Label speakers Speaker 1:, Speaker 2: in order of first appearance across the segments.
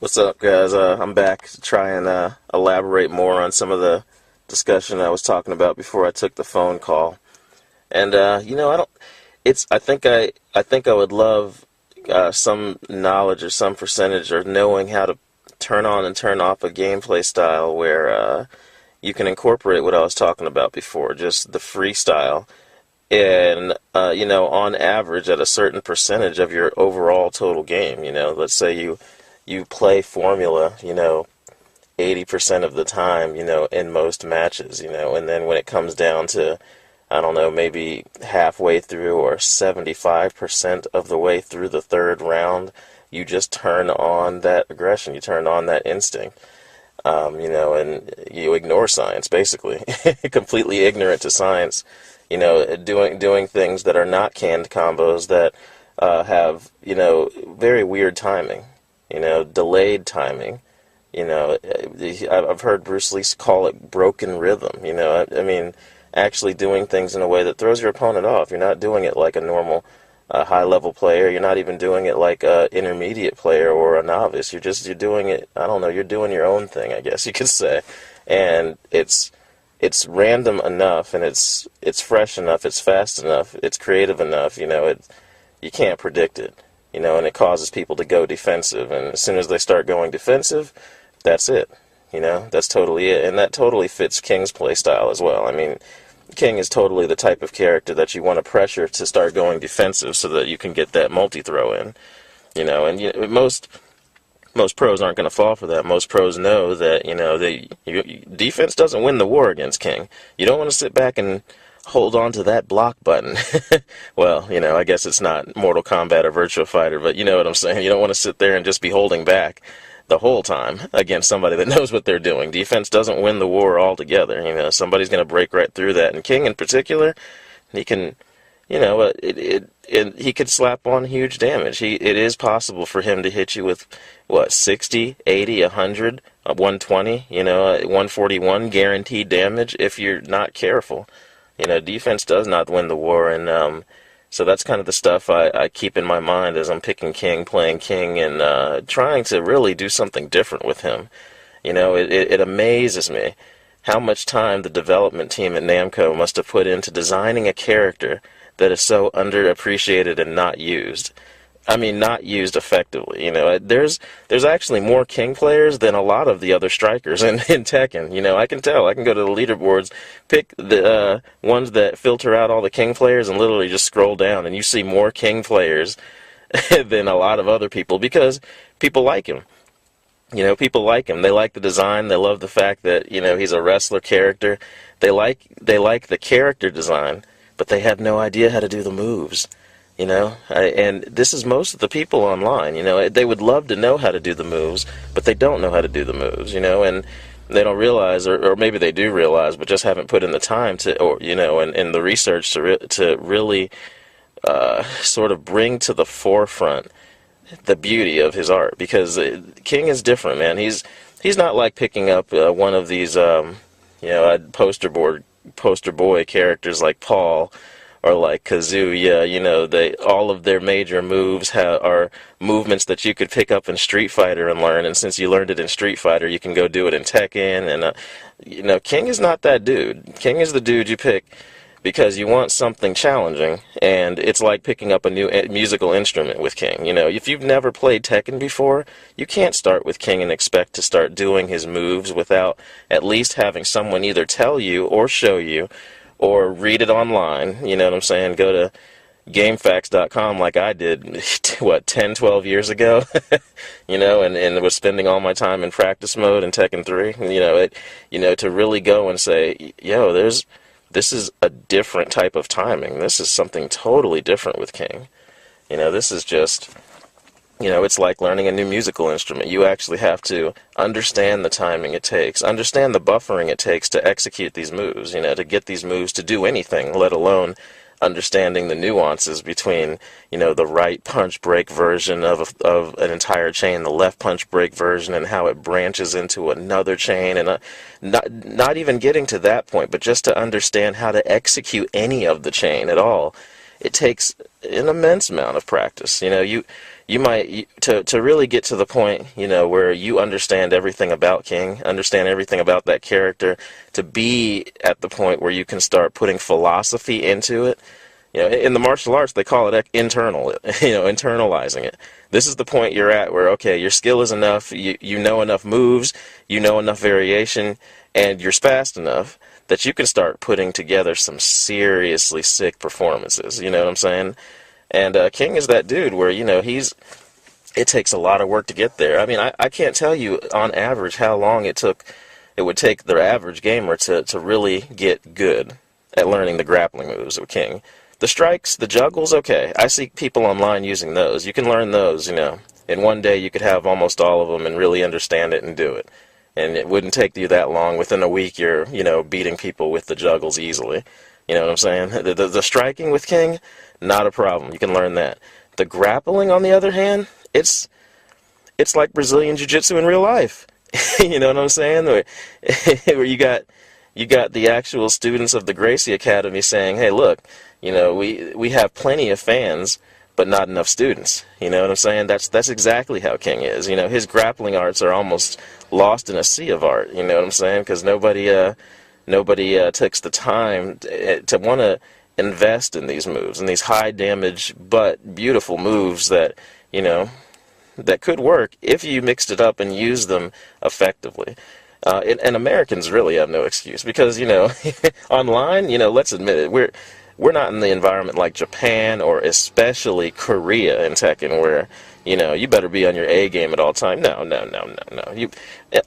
Speaker 1: What's up, guys? I'm back to try and elaborate more on some of the discussion I was talking about before I took the phone call. And I don't. It's. I think I would love some knowledge or some percentage or knowing how to turn on and turn off a gameplay style where you can incorporate what I was talking about before, just the freestyle, and on average at a certain percentage of your overall total game. Let's say you play Formula, 80% of the time, in most matches, and then when it comes down to, I don't know, maybe halfway through or 75% of the way through the third round, you just turn on that aggression, you turn on that instinct, and you ignore science, basically, completely ignorant to science, doing things that are not canned combos that have, very weird timing. Delayed timing. I've heard Bruce Lee call it broken rhythm. I mean, actually doing things in a way that throws your opponent off. You're not doing it like a normal high-level player. You're not even doing it like an intermediate player or a novice. You're doing it, I don't know, you're doing your own thing, I guess you could say. And it's random enough, and it's fresh enough, it's fast enough, it's creative enough, you can't predict it. And it causes people to go defensive. And as soon as they start going defensive, that's it. That's totally it. And that totally fits King's play style as well. I mean, King is totally the type of character that you want to pressure to start going defensive so that you can get that multi-throw in. And most pros aren't going to fall for that. Most pros know that, defense doesn't win the war against King. You don't want to sit back and hold on to that block button. Well, I guess it's not Mortal Kombat or Virtua Fighter, but you know what I'm saying. You don't want to sit there and just be holding back the whole time against somebody that knows what they're doing. Defense doesn't win the war altogether. Somebody's going to break right through that. And King in particular, he can, he could slap on huge damage. It is possible for him to hit you with, 60, 80, 100, 120, 141 guaranteed damage if you're not careful. Defense does not win the war, and so that's kind of the stuff I keep in my mind as I'm picking King, playing King, and trying to really do something different with him. It amazes me how much time the development team at Namco must have put into designing a character that is so underappreciated and not used. I mean, not used effectively. There's actually more King players than a lot of the other strikers in Tekken. I can tell. I can go to the leaderboards, pick the ones that filter out all the King players, and literally just scroll down, and you see more King players than a lot of other people because people like him. People like him. They like the design. They love the fact that he's a wrestler character. They like the character design, but they have no idea how to do the moves. And this is most of the people online, they would love to know how to do the moves, but they don't know how to do the moves, and they don't realize, or maybe they do realize, but just haven't put in the time to, or, and the research to really sort of bring to the forefront the beauty of his art, because King is different, man. He's not like picking up one of these, poster boy characters like Paul, or like Kazuya, all of their major moves are movements that you could pick up in Street Fighter and learn, and since you learned it in Street Fighter, you can go do it in Tekken, and, King is not that dude. King is the dude you pick because you want something challenging, and it's like picking up a new musical instrument with King. If you've never played Tekken before, you can't start with King and expect to start doing his moves without at least having someone either tell you or show you, or read it online, you know what I'm saying? Go to GameFAQs.com like I did, 10, 12 years ago, and was spending all my time in practice mode in Tekken 3, to really go and say, this is a different type of timing. This is something totally different with King. This is just, it's like learning a new musical instrument. You actually have to understand the timing it takes, understand the buffering it takes to execute these moves, to get these moves to do anything, let alone understanding the nuances between, the right punch break version of an entire chain, the left punch break version, and how it branches into another chain, and not even getting to that point, but just to understand how to execute any of the chain at all. it takes an immense amount of practice. You know, you might, to really get to the point, you know, where you understand everything about King, understand everything about that character, to be at the point where you can start putting philosophy into it. You know, in the martial arts, they call it internal, you know, internalizing it. This is the point you're at where, okay, your skill is enough, you know enough moves, you know enough variation, and you're fast enough that you can start putting together some seriously sick performances, you know what I'm saying? And King is that dude where, you know, it takes a lot of work to get there. I mean, I can't tell you on average how long it would take the average gamer to really get good at learning the grappling moves of King. The strikes, the juggles, okay. I see people online using those. You can learn those, you know. In one day you could have almost all of them and really understand it and do it. And it wouldn't take you that long. Within a week you're, you know, beating people with the juggles easily. You know what I'm saying? The striking with King, not a problem. You can learn that. The grappling, on the other hand, it's like Brazilian Jiu-Jitsu in real life. You know what I'm saying? Where you got the actual students of the Gracie Academy saying, hey, look, you know, we have plenty of fans, but not enough students. You know what I'm saying? That's exactly how King is. You know, his grappling arts are almost lost in a sea of art. You know what I'm saying? Because nobody takes the time to want to invest in these moves, and these high damage but beautiful moves that, you know, that could work if you mixed it up and used them effectively. And Americans really have no excuse because, you know, online, you know, let's admit it, we're not in the environment like Japan or especially Korea in Tekken where, you know, you better be on your A game at all time. No.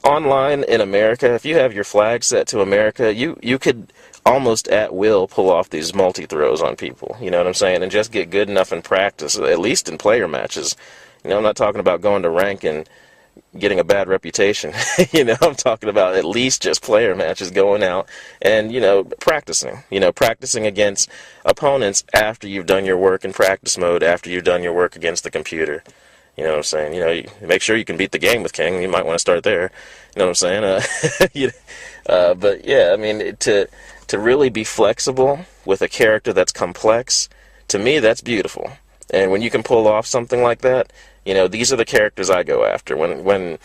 Speaker 1: Online in America, if you have your flag set to America, you could almost at will pull off these multi-throws on people, you know what I'm saying, and just get good enough in practice, at least in player matches. You know, I'm not talking about going to rank and getting a bad reputation. You know, I'm talking about at least just player matches, going out and, you know, practicing against opponents after you've done your work in practice mode, after you've done your work against the computer. You know what I'm saying? You know, you make sure you can beat the game with King. You might want to start there. You know what I'm saying? But yeah, I mean, to really be flexible with a character that's complex, to me, that's beautiful. And when you can pull off something like that, you know, these are the characters I go after. When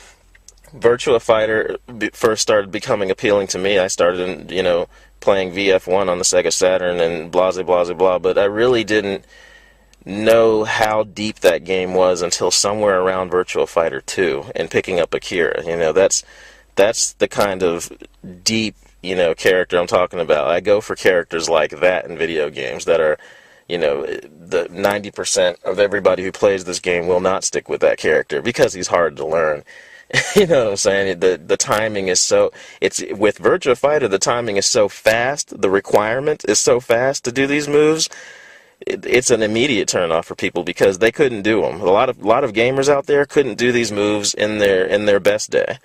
Speaker 1: Virtua Fighter first started becoming appealing to me, I started, you know, playing VF1 on the Sega Saturn and blah, but I really didn't know how deep that game was until somewhere around Virtua Fighter 2 and picking up Akira. You know, that's the kind of deep, you know, character I'm talking about. I go for characters like that in video games that are, you know, the 90% of everybody who plays this game will not stick with that character because he's hard to learn. You know what I'm saying? The timing is so, it's with Virtua Fighter, the timing is so fast, the requirement is so fast to do these moves. It's an immediate turnoff for people because they couldn't do them. A lot of gamers out there couldn't do these moves in their best day.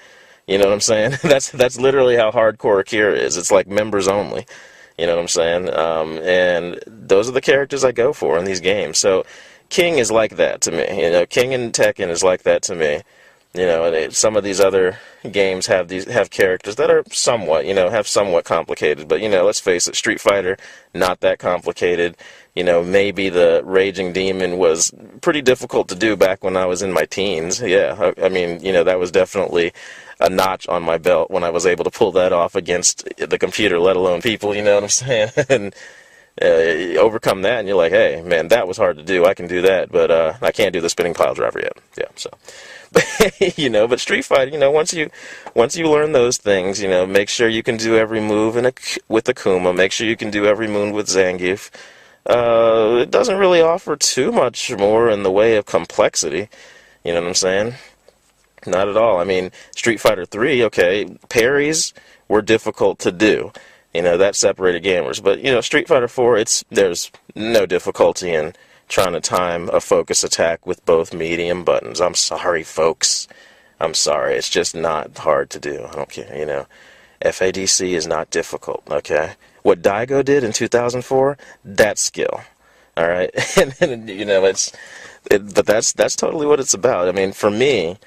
Speaker 1: You know what I'm saying? That's literally how hardcore Akira is. It's like members only. You know what I'm saying? And those are the characters I go for in these games. So King is like that to me. You know, King in Tekken is like that to me. You know, and some of these other games have characters that are somewhat, you know, have somewhat complicated. But, you know, let's face it, Street Fighter, not that complicated. You know, maybe the Raging Demon was pretty difficult to do back when I was in my teens. Yeah, I mean, you know, that was definitely a notch on my belt when I was able to pull that off against the computer, let alone people, you know what I'm saying? And you overcome that, and you're like, hey, man, that was hard to do. I can do that, but I can't do the spinning pile driver yet. Yeah, so. You know, but Street Fighter, you know, once you learn those things, you know, make sure you can do every move with Akuma. Make sure you can do every move with Zangief. It doesn't really offer too much more in the way of complexity. You know what I'm saying? Not at all. I mean, Street Fighter 3, okay, parries were difficult to do. You know, that separated gamers. But, you know, Street Fighter 4, there's no difficulty in trying to time a focus attack with both medium buttons. I'm sorry, folks. I'm sorry. It's just not hard to do. I don't care, you know. FADC is not difficult, okay? What Daigo did in 2004, that's skill. All right? And you know, but that's totally what it's about. I mean, for me,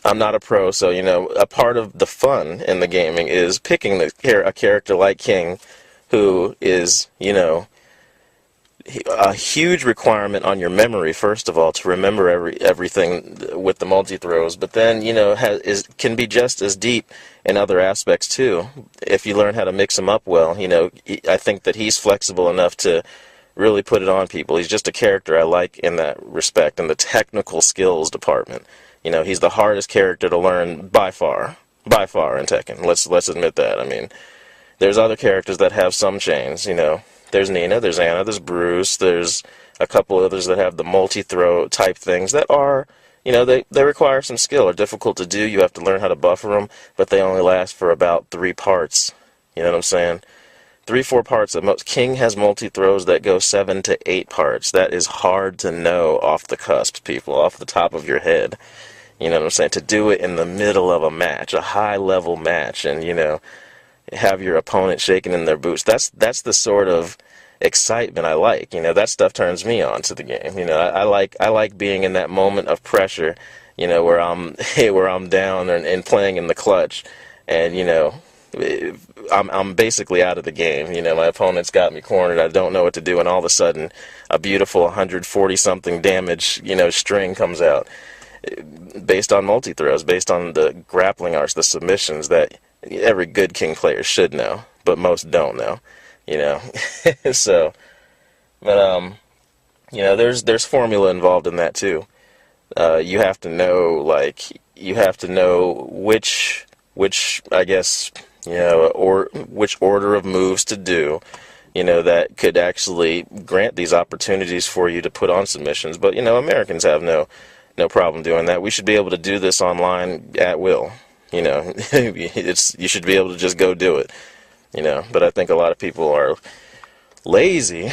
Speaker 1: I'm not a pro, so, you know, a part of the fun in the gaming is picking a character like King who is, you know, a huge requirement on your memory, first of all, to remember everything with the multi-throws, but then, you know, can be just as deep in other aspects too, if you learn how to mix them up well. You know, I think that he's flexible enough to really put it on people. He's just a character I like in that respect, in the technical skills department. You know, he's the hardest character to learn by far in Tekken. Let's admit that. I mean, there's other characters that have some chains, you know. There's Nina, there's Anna, there's Bruce, there's a couple others that have the multi-throw type things that are, you know, they require some skill, are difficult to do. You have to learn how to buffer them, but they only last for about 3 parts. You know what I'm saying? 3-4 parts at most. King has multi-throws that go 7 to 8 parts. That is hard to know off the cusp, people, off the top of your head. You know what I'm saying? To do it in the middle of a match, a high-level match, and, you know, have your opponent shaking in their boots. That's the sort of excitement I like. You know, that stuff turns me on to the game. You know, I like being in that moment of pressure, you know, where I'm down and playing in the clutch, and, you know, I'm basically out of the game. You know, my opponent's got me cornered. I don't know what to do, and all of a sudden a beautiful 140 something damage, you know, string comes out based on multi-throws, based on the grappling arts, the submissions that every good King player should know, but most don't know, you know. So, but you know, there's formula involved in that too. You have to know, like, which I guess, you know, or which order of moves to do, you know, that could actually grant these opportunities for you to put on submissions. But, you know, Americans have no problem doing that. We should be able to do this online at will. You know, you should be able to just go do it, you know. But I think a lot of people are lazy,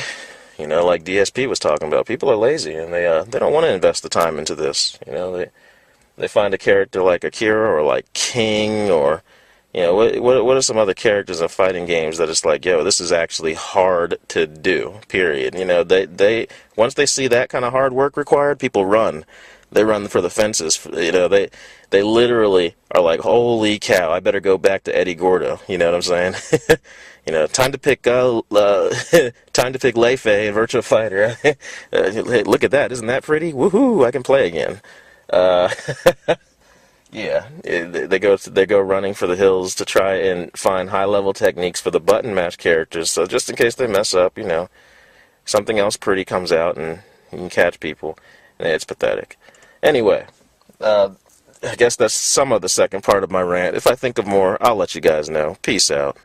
Speaker 1: you know, like DSP was talking about. People are lazy, and they don't want to invest the time into this. You know, they find a character like Akira or like King, or, you know, what are some other characters in fighting games that it's like, yo, this is actually hard to do, period. You know, they once they see that kind of hard work required, people run. They run for the fences. You know, they literally are like, holy cow, I better go back to Eddie Gordo. You know what I'm saying? You know, time to pick Lei Fei in Virtua Fighter. Hey, look at that, isn't that pretty? Woohoo! I can play again. Yeah, they go running for the hills to try and find high-level techniques for the button mash characters. So just in case they mess up, you know, something else pretty comes out and you can catch people. And it's pathetic. Anyway, I guess that's some of the second part of my rant. If I think of more, I'll let you guys know. Peace out.